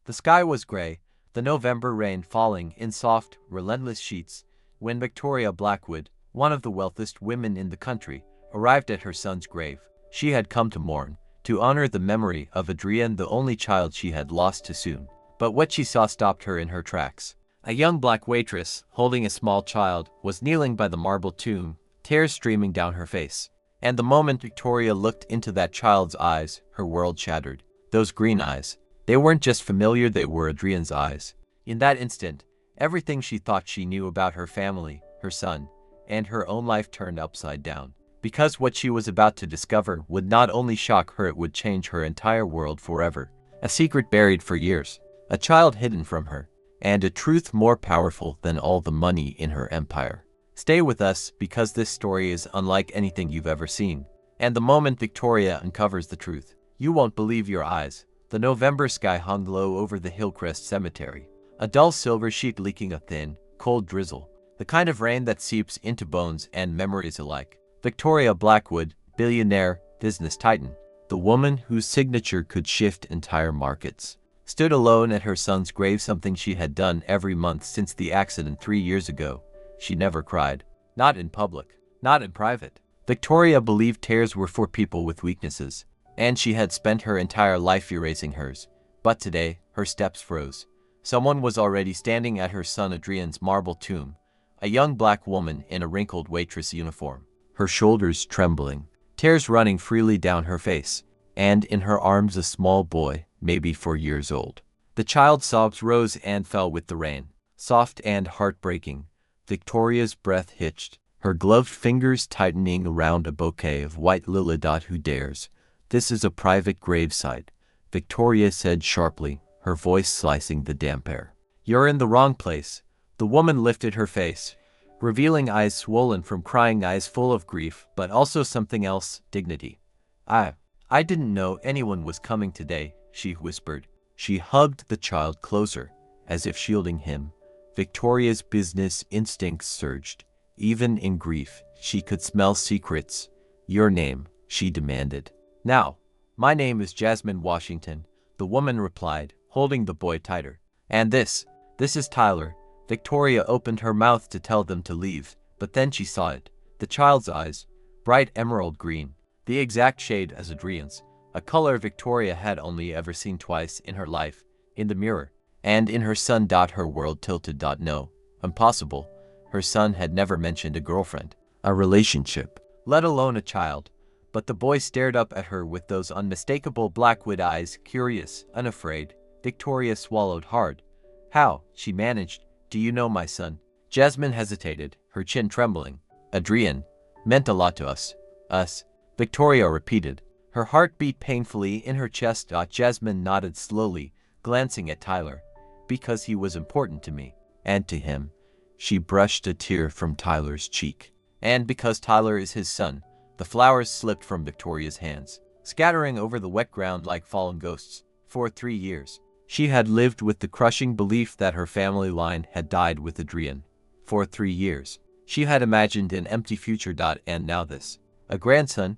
The sky was gray, the November rain falling in soft, relentless sheets, when Victoria Blackwood, one of the wealthiest women in the country, arrived at her son's grave. She had come to mourn, to honor the memory of Adrian, the only child she had lost too soon. But what she saw stopped her in her tracks. A young black waitress, holding a small child, was kneeling by the marble tomb, tears streaming down her face. And the moment Victoria looked into that child's eyes, her world shattered. Those green eyes. They weren't just familiar, they were Adrian's eyes. In that instant, everything she thought she knew about her family, her son, and her own life turned upside down. Because what she was about to discover would not only shock her, it would change her entire world forever. A secret buried for years, a child hidden from her, and a truth more powerful than all the money in her empire. Stay with us, because this story is unlike anything you've ever seen. And the moment Victoria uncovers the truth, you won't believe your eyes. The November sky hung low over the Hillcrest Cemetery, a dull silver sheet leaking a thin, cold drizzle, the kind of rain that seeps into bones and memories alike. Victoria Blackwood, billionaire, business titan, the woman whose signature could shift entire markets, stood alone at her son's grave, something she had done every month since the accident 3 years ago. She never cried. Not in public. Not in private. Victoria believed tears were for people with weaknesses, and she had spent her entire life erasing hers. But today, her steps froze. Someone was already standing at her son Adrian's marble tomb, a young black woman in a wrinkled waitress uniform, her shoulders trembling, tears running freely down her face, and in her arms a small boy, maybe 4 years old. The child's sobs rose and fell with the rain, soft and heartbreaking. Victoria's breath hitched, her gloved fingers tightening around a bouquet of white lily. Who dares? This is a private gravesite, Victoria said sharply, her voice slicing the damp air. You're in the wrong place. The woman lifted her face, revealing eyes swollen from crying, eyes full of grief, but also something else, dignity. I didn't know anyone was coming today, she whispered. She hugged the child closer, as if shielding him. Victoria's business instincts surged. Even in grief, she could smell secrets. Your name, she demanded. Now, my name is Jasmine Washington, the woman replied, holding the boy tighter. And this is Tyler. Victoria opened her mouth to tell them to leave, but then she saw it. The child's eyes, bright emerald green, the exact shade as Adrian's, a color Victoria had only ever seen twice in her life, in the mirror, and in her son. Her world tilted. No, impossible. Her son had never mentioned a girlfriend, a relationship, let alone a child. But the boy stared up at her with those unmistakable Blackwood eyes, curious, unafraid. Victoria swallowed hard. How? She managed. Do you know my son? Jasmine hesitated, her chin trembling. Adrian meant a lot to us. Us, Victoria repeated. Her heart beat painfully in her chest. Jasmine nodded slowly, glancing at Tyler. Because he was important to me. And to him. She brushed a tear from Tyler's cheek. And because Tyler is his son. The flowers slipped from Victoria's hands, scattering over the wet ground like fallen ghosts. For 3 years, she had lived with the crushing belief that her family line had died with Adrian. For 3 years, she had imagined an empty future. And now this. A grandson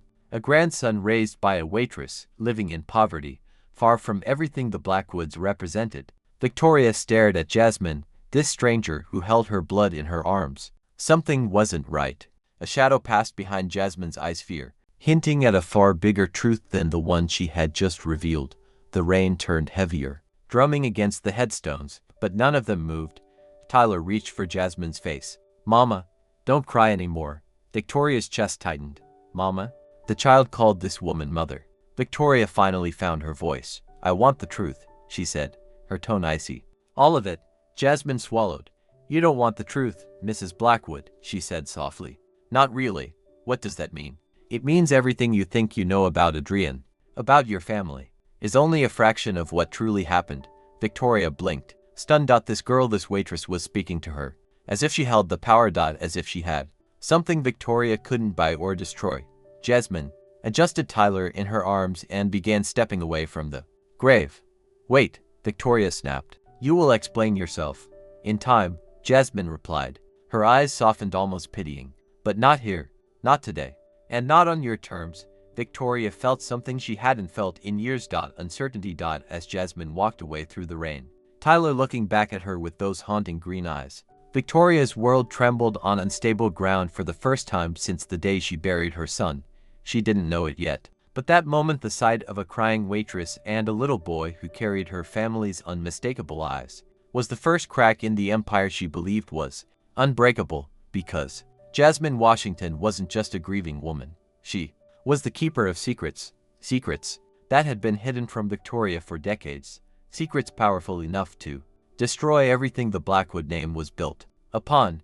raised by a waitress, living in poverty, far from everything the Blackwoods represented. Victoria stared at Jasmine, this stranger who held her blood in her arms. Something wasn't right. A shadow passed behind Jasmine's eyes, fear, hinting at a far bigger truth than the one she had just revealed. The rain turned heavier, drumming against the headstones, but none of them moved. Tyler reached for Jasmine's face. Mama, don't cry anymore. Victoria's chest tightened. Mama? The child called this woman mother. Victoria finally found her voice. I want the truth, she said, her tone icy. All of it. Jasmine swallowed. You don't want the truth, Mrs. Blackwood, she said softly. Not really. What does that mean? It means everything you think you know about Adrian, about your family, is only a fraction of what truly happened. Victoria blinked, stunned. This girl, this waitress, was speaking to her, as if she held the power. As if she had something Victoria couldn't buy or destroy. Jasmine adjusted Tyler in her arms and began stepping away from the grave. Wait, Victoria snapped. You will explain yourself. In time, Jasmine replied, her eyes softened, almost pitying. But not here, not today, and not on your terms. Victoria felt something she hadn't felt in years. Uncertainty. As Jasmine walked away through the rain, Tyler looking back at her with those haunting green eyes. Victoria's world trembled on unstable ground for the first time since the day she buried her son. She didn't know it yet, but that moment, the sight of a crying waitress and a little boy who carried her family's unmistakable eyes, was the first crack in the empire she believed was unbreakable, because Jasmine Washington wasn't just a grieving woman. She was the keeper of secrets. Secrets that had been hidden from Victoria for decades. Secrets powerful enough to destroy everything the Blackwood name was built upon.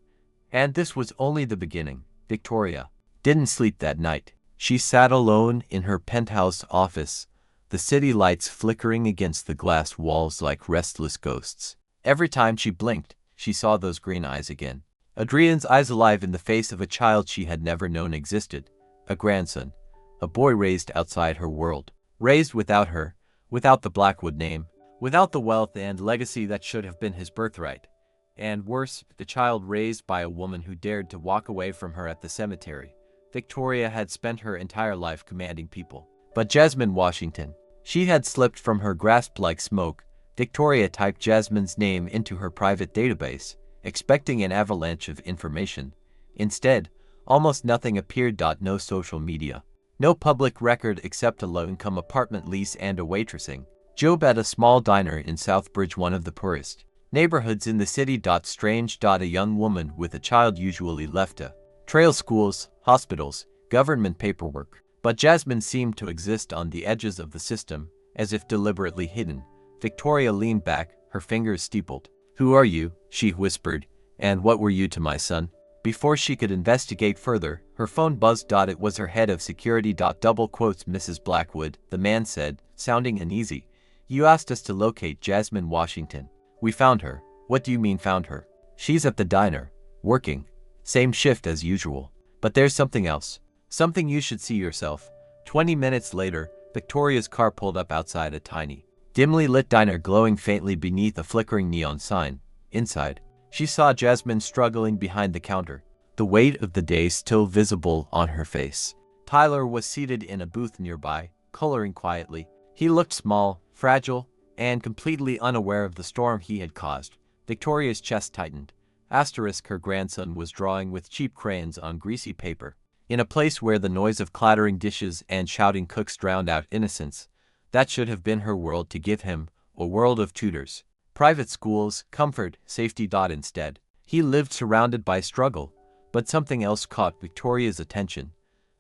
And this was only the beginning. Victoria didn't sleep that night. She sat alone in her penthouse office, the city lights flickering against the glass walls like restless ghosts. Every time she blinked, she saw those green eyes again. Adrian's eyes, alive in the face of a child she had never known existed. A grandson. A boy raised outside her world. Raised without her, without the Blackwood name, without the wealth and legacy that should have been his birthright. And worse, the child raised by a woman who dared to walk away from her at the cemetery. Victoria had spent her entire life commanding people. But Jasmine Washington, she had slipped from her grasp like smoke. Victoria typed Jasmine's name into her private database, expecting an avalanche of information. Instead, almost nothing appeared. No social media. No public record except a low-income apartment lease and a waitressing job at a small diner in Southbridge, one of the poorest neighborhoods in the city. Strange. A young woman with a child usually left to trail schools, hospitals, government paperwork. But Jasmine seemed to exist on the edges of the system, as if deliberately hidden. Victoria leaned back, her fingers steepled. "Who are you?" she whispered. "And what were you to my son?" Before she could investigate further, her phone buzzed. It was her head of security. Double quotes, "Mrs. Blackwood," the man said, sounding uneasy. "You asked us to locate Jasmine Washington. We found her." "What do you mean found her?" "She's at the diner, working. Same shift as usual. But there's something else. Something you should see yourself." 20 minutes later, Victoria's car pulled up outside a tiny, dimly lit diner glowing faintly beneath a flickering neon sign. Inside, she saw Jasmine struggling behind the counter, the weight of the day still visible on her face. Tyler was seated in a booth nearby, coloring quietly. He looked small, fragile, and completely unaware of the storm he had caused. Victoria's chest tightened. Her grandson was drawing with cheap crayons on greasy paper. In a place where the noise of clattering dishes and shouting cooks drowned out innocence, that should have been her world to give him, a world of tutors, private schools, comfort, safety. Instead, he lived surrounded by struggle. But something else caught Victoria's attention.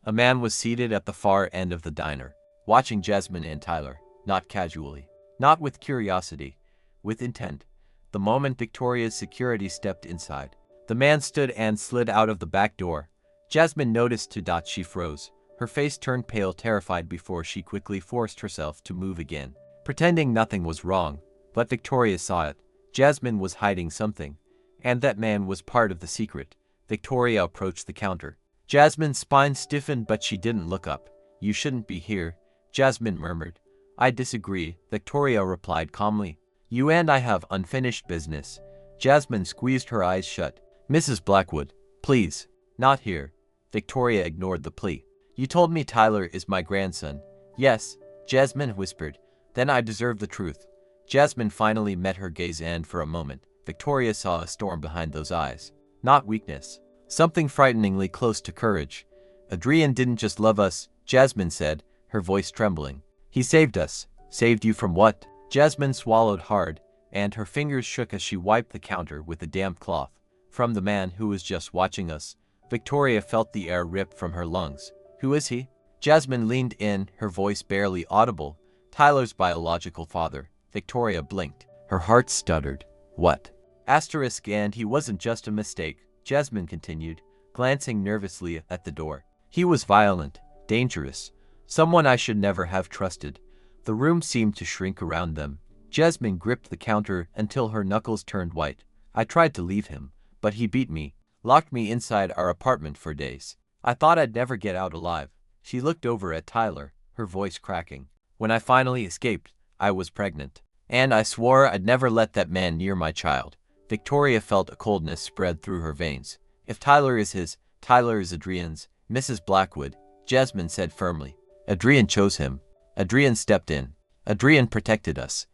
A man was seated at the far end of the diner, watching Jasmine and Tyler, not casually, not with curiosity, with intent. The moment Victoria's security stepped inside, the man stood and slid out of the back door. Jasmine noticed too. She froze. Her face turned pale, terrified, before she quickly forced herself to move again, pretending nothing was wrong. But Victoria saw it. Jasmine was hiding something, and that man was part of the secret. Victoria approached the counter. Jasmine's spine stiffened, but she didn't look up. "You shouldn't be here," Jasmine murmured. "I disagree," Victoria replied calmly. "You and I have unfinished business." Jasmine squeezed her eyes shut. "Mrs. Blackwood, please, not here." Victoria ignored the plea. "You told me Tyler is my grandson." "Yes," Jasmine whispered. "Then I deserve the truth." Jasmine finally met her gaze, and for a moment, Victoria saw a storm behind those eyes. Not weakness. Something frighteningly close to courage. "Adrian didn't just love us," Jasmine said, her voice trembling. "He saved us." "Saved you from what?" Jasmine swallowed hard, and her fingers shook as she wiped the counter with a damp cloth. "From the man who was just watching us." Victoria felt the air rip from her lungs. "Who is he?" Jasmine leaned in, her voice barely audible. "Tyler's biological father." Victoria blinked. Her heart stuttered. "What?" And he wasn't just a mistake," Jasmine continued, glancing nervously at the door. "He was violent, dangerous, someone I should never have trusted." The room seemed to shrink around them. Jasmine gripped the counter until her knuckles turned white. "I tried to leave him, but he beat me, locked me inside our apartment for days. I thought I'd never get out alive." She looked over at Tyler, her voice cracking. "When I finally escaped, I was pregnant. And I swore I'd never let that man near my child." Victoria felt a coldness spread through her veins. "If Tyler is his, Tyler is Adrian's." "Mrs. Blackwood," Jasmine said firmly. Adrian chose him. Adrian stepped in. Adrian protected us.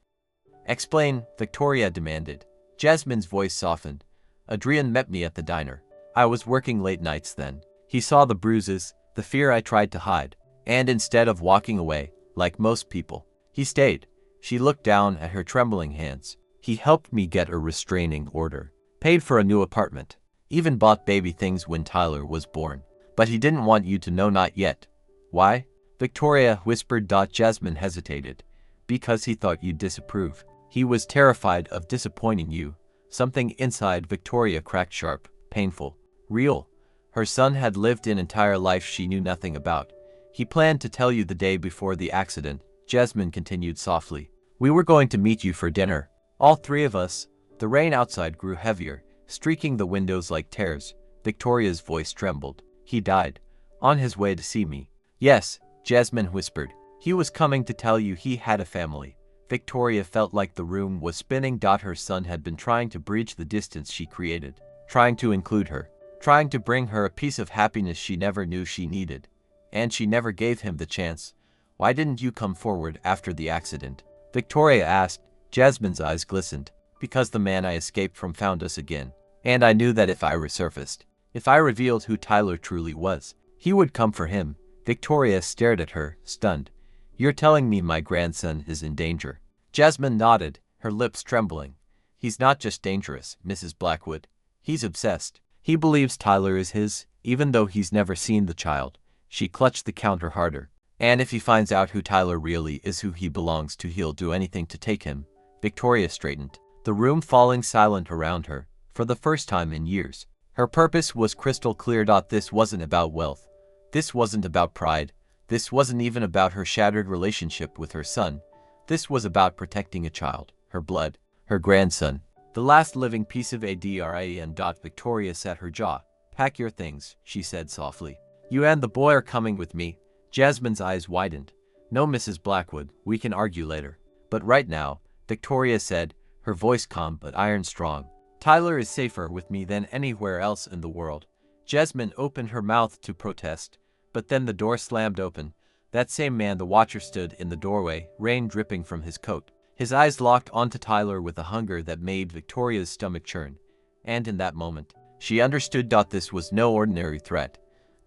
Explain, Victoria demanded. Jasmine's voice softened. Adrian met me at the diner. I was working late nights then. He saw the bruises, the fear I tried to hide, and instead of walking away, like most people, he stayed. She looked down at her trembling hands. He helped me get a restraining order, paid for a new apartment, even bought baby things when Tyler was born. But he didn't want you to know, not yet. Why? Victoria whispered. Jasmine hesitated. Because he thought you'd disapprove. He was terrified of disappointing you. Something inside Victoria cracked sharp, painful, real. Her son had lived an entire life she knew nothing about. He planned to tell you the day before the accident, Jasmine continued softly. We were going to meet you for dinner. All three of us. The rain outside grew heavier, streaking the windows like tears. Victoria's voice trembled. He died. On his way to see me. Yes, Jasmine whispered. He was coming to tell you he had a family. Victoria felt like the room was spinning. Her son had been trying to bridge the distance she created, trying to include her, trying to bring her a piece of happiness she never knew she needed. And she never gave him the chance. Why didn't you come forward after the accident? Victoria asked. Jasmine's eyes glistened. Because the man I escaped from found us again. And I knew that if I resurfaced, if I revealed who Tyler truly was, he would come for him. Victoria stared at her, stunned. You're telling me my grandson is in danger? Jasmine nodded, her lips trembling. He's not just dangerous, Mrs. Blackwood. He's obsessed. He believes Tyler is his, even though he's never seen the child. She clutched the counter harder. And if he finds out who Tyler really is, who he belongs to, he'll do anything to take him. Victoria straightened, the room falling silent around her, for the first time in years. Her purpose was crystal clear. This wasn't about wealth. This wasn't about pride. This wasn't even about her shattered relationship with her son. This was about protecting a child, her blood, her grandson, the last living piece of Adrian. Victoria set her jaw. Pack your things, she said softly. You and the boy are coming with me. Jasmine's eyes widened. No, Mrs. Blackwood, we can argue later. But right now, Victoria said, her voice calm but iron strong. Tyler is safer with me than anywhere else in the world. Jasmine opened her mouth to protest, but then the door slammed open. That same man, the watcher, stood in the doorway, rain dripping from his coat. His eyes locked onto Tyler with a hunger that made Victoria's stomach churn. And in that moment, she understood. This was no ordinary threat.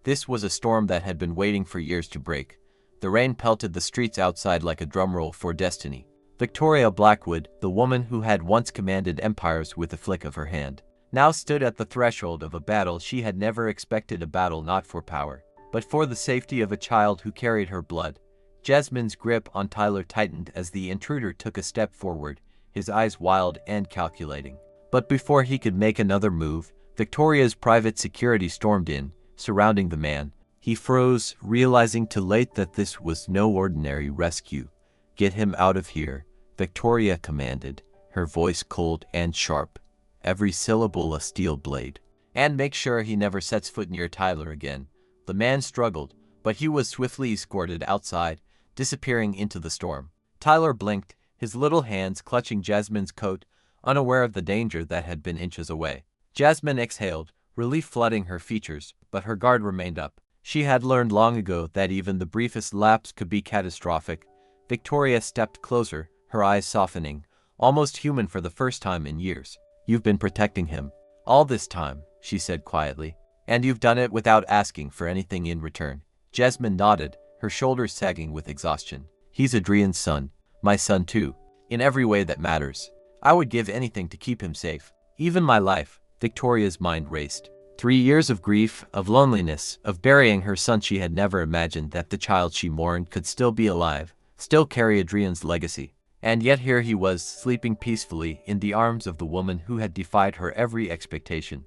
This was a storm that had been waiting for years to break. The rain pelted the streets outside like a drumroll for destiny. Victoria Blackwood, the woman who had once commanded empires with a flick of her hand, now stood at the threshold of a battle she had never expected. A battle not for power, but for the safety of a child who carried her blood. Jasmine's grip on Tyler tightened as the intruder took a step forward, his eyes wild and calculating. But before he could make another move, Victoria's private security stormed in, surrounding the man. He froze, realizing too late that this was no ordinary rescue. Get him out of here, Victoria commanded, her voice cold and sharp, every syllable a steel blade. And make sure he never sets foot near Tyler again. The man struggled, but he was swiftly escorted outside, disappearing into the storm. Tyler blinked, his little hands clutching Jasmine's coat, unaware of the danger that had been inches away. Jasmine exhaled, relief flooding her features, but her guard remained up. She had learned long ago that even the briefest lapse could be catastrophic. Victoria stepped closer, her eyes softening, almost human for the first time in years. You've been protecting him all this time, she said quietly, and you've done it without asking for anything in return. Jasmine nodded, her shoulders sagging with exhaustion. He's Adrian's son, my son too, in every way that matters. I would give anything to keep him safe, even my life. Victoria's mind raced. 3 years of grief, of loneliness, of burying her son. She had never imagined that the child she mourned could still be alive, still carry Adrian's legacy. And yet here he was, sleeping peacefully in the arms of the woman who had defied her every expectation.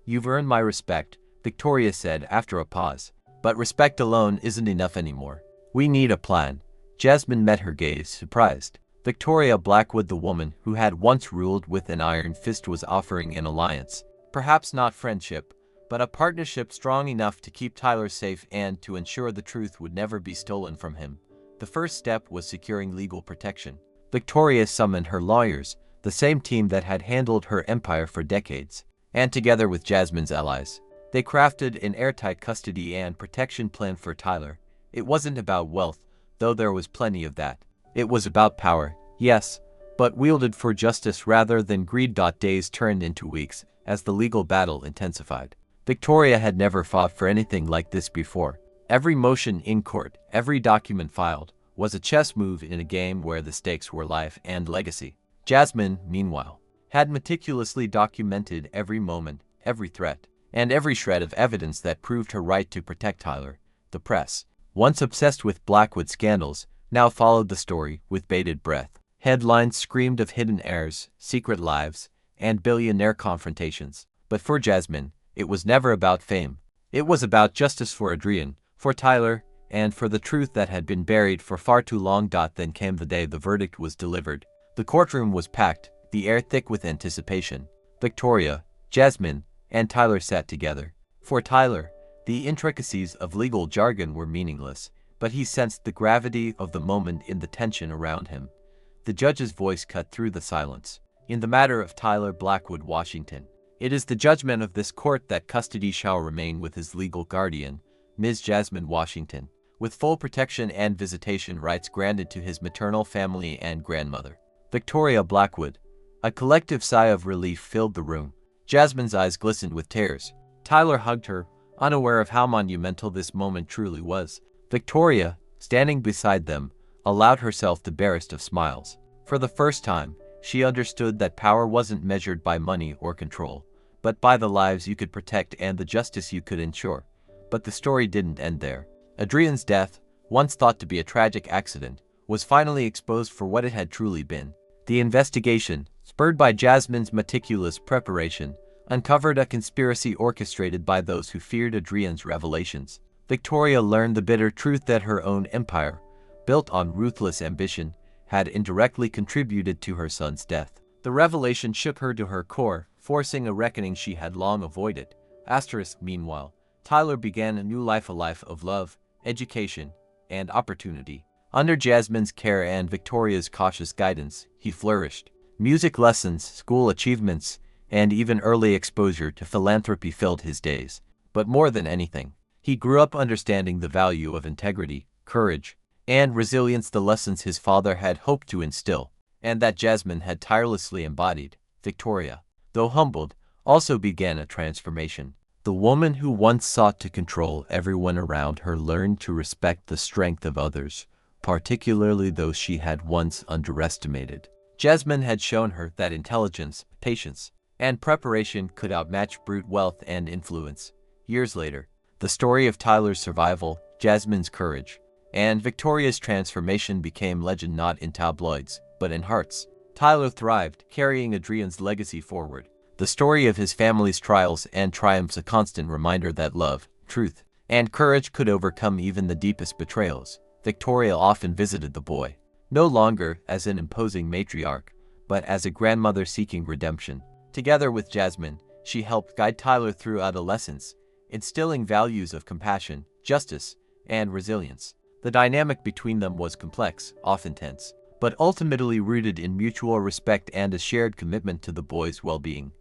You've earned my respect, Victoria said after a pause. But respect alone isn't enough anymore. We need a plan. Jasmine met her gaze, surprised. Victoria Blackwood, the woman who had once ruled with an iron fist, was offering an alliance. Perhaps not friendship, but a partnership strong enough to keep Tyler safe and to ensure the truth would never be stolen from him. The first step was securing legal protection. Victoria summoned her lawyers, the same team that had handled her empire for decades, and together with Jasmine's allies, they crafted an airtight custody and protection plan for Tyler. It wasn't about wealth, though there was plenty of that. It was about power, yes, but wielded for justice rather than greed. Days turned into weeks as the legal battle intensified. Victoria had never fought for anything like this before. Every motion in court, every document filed, was a chess move in a game where the stakes were life and legacy. Jasmine, meanwhile, had meticulously documented every moment, every threat, and every shred of evidence that proved her right to protect Tyler. The press, once obsessed with Blackwood scandals, now followed the story with bated breath. Headlines screamed of hidden heirs, secret lives, and billionaire confrontations. But for Jasmine, it was never about fame. It was about justice for Adrian, for Tyler, and for the truth that had been buried for far too long. Then came the day the verdict was delivered. The courtroom was packed, the air thick with anticipation. Victoria, Jasmine, and Tyler sat together. For Tyler, the intricacies of legal jargon were meaningless, but he sensed the gravity of the moment in the tension around him. The judge's voice cut through the silence. In the matter of Tyler Blackwood, Washington, it is the judgment of this court that custody shall remain with his legal guardian, Ms. Jasmine Washington, with full protection and visitation rights granted to his maternal family and grandmother, Victoria Blackwood. A collective sigh of relief filled the room. Jasmine's eyes glistened with tears. Tyler hugged her, unaware of how monumental this moment truly was. Victoria, standing beside them, allowed herself the barest of smiles. For the first time, she understood that power wasn't measured by money or control, but by the lives you could protect and the justice you could ensure. But the story didn't end there. Adrian's death, once thought to be a tragic accident, was finally exposed for what it had truly been. The investigation, spurred by Jasmine's meticulous preparation, uncovered a conspiracy orchestrated by those who feared Adrian's revelations. Victoria learned the bitter truth that her own empire, built on ruthless ambition, had indirectly contributed to her son's death. The revelation shook her to her core, forcing a reckoning she had long avoided. Meanwhile, Tyler began a new life, a life of love, education, and opportunity. Under Jasmine's care and Victoria's cautious guidance, he flourished. Music lessons, school achievements, and even early exposure to philanthropy filled his days. But more than anything, he grew up understanding the value of integrity, courage, and resilience, the lessons his father had hoped to instill, and that Jasmine had tirelessly embodied. Victoria, though humbled, also began a transformation. The woman who once sought to control everyone around her learned to respect the strength of others, particularly those she had once underestimated. Jasmine had shown her that intelligence, patience, and preparation could outmatch brute wealth and influence. Years later, the story of Tyler's survival, Jasmine's courage, and Victoria's transformation became legend, not in tabloids, but in hearts. Tyler thrived, carrying Adrian's legacy forward. The story of his family's trials and triumphs, a constant reminder that love, truth, and courage could overcome even the deepest betrayals. Victoria often visited the boy, no longer as an imposing matriarch, but as a grandmother seeking redemption. Together with Jasmine, she helped guide Tyler through adolescence, instilling values of compassion, justice, and resilience. The dynamic between them was complex, often tense, but ultimately rooted in mutual respect and a shared commitment to the boy's well-being.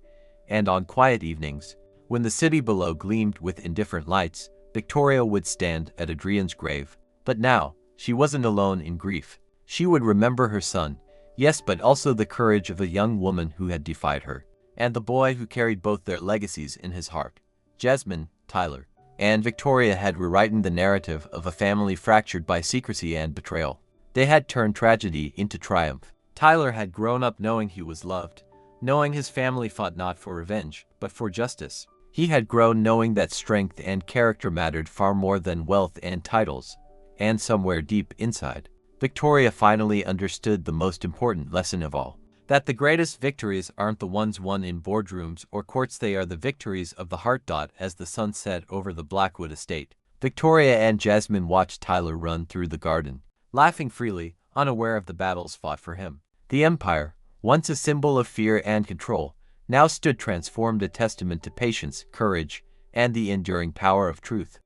And on quiet evenings, when the city below gleamed with indifferent lights, Victoria would stand at Adrian's grave. But now, she wasn't alone in grief. She would remember her son, yes, but also the courage of a young woman who had defied her, and the boy who carried both their legacies in his heart. Jasmine, Tyler, and Victoria had rewritten the narrative of a family fractured by secrecy and betrayal. They had turned tragedy into triumph. Tyler had grown up knowing he was loved, knowing his family fought not for revenge, but for justice. He had grown knowing that strength and character mattered far more than wealth and titles. And somewhere deep inside, Victoria finally understood the most important lesson of all. That the greatest victories aren't the ones won in boardrooms or courts, they are the victories of the heart. As the sun set over the Blackwood estate, Victoria and Jasmine watched Tyler run through the garden, laughing freely, unaware of the battles fought for him. The empire, once a symbol of fear and control, now stood transformed, a testament to patience, courage, and the enduring power of truth.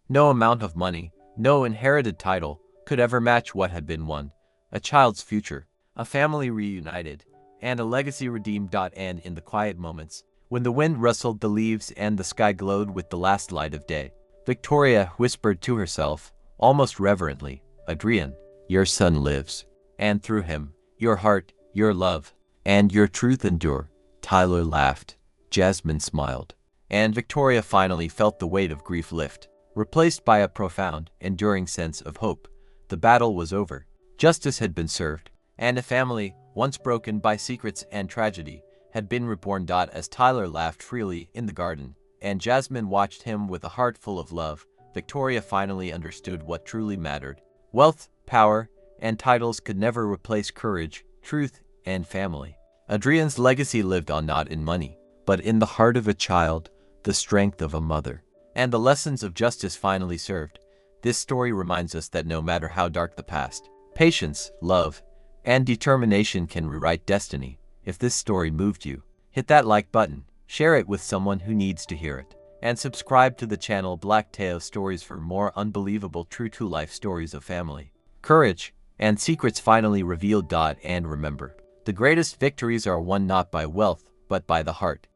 No amount of money, no inherited title, could ever match what had been won: a child's future, a family reunited, and a legacy redeemed. And in the quiet moments, when the wind rustled the leaves and the sky glowed with the last light of day, Victoria whispered to herself, almost reverently, "Adrian, your son lives. And through him, your heart, your love, and your truth endure." Tyler laughed. Jasmine smiled. And Victoria finally felt the weight of grief lift, replaced by a profound, enduring sense of hope. The battle was over. Justice had been served, and a family, once broken by secrets and tragedy, had been reborn. As Tyler laughed freely in the garden, and Jasmine watched him with a heart full of love, Victoria finally understood what truly mattered. Wealth, power, and titles could never replace courage, truth, and family. Adrian's legacy lived on, not in money, but in the heart of a child, the strength of a mother, and the lessons of justice finally served. This story reminds us that no matter how dark the past, patience, love, and determination can rewrite destiny. If this story moved you, hit that like button, share it with someone who needs to hear it, and subscribe to the channel Black Tale Stories for more unbelievable true-to-life stories of family, courage, and secrets finally revealed. And remember, the greatest victories are won not by wealth, but by the heart.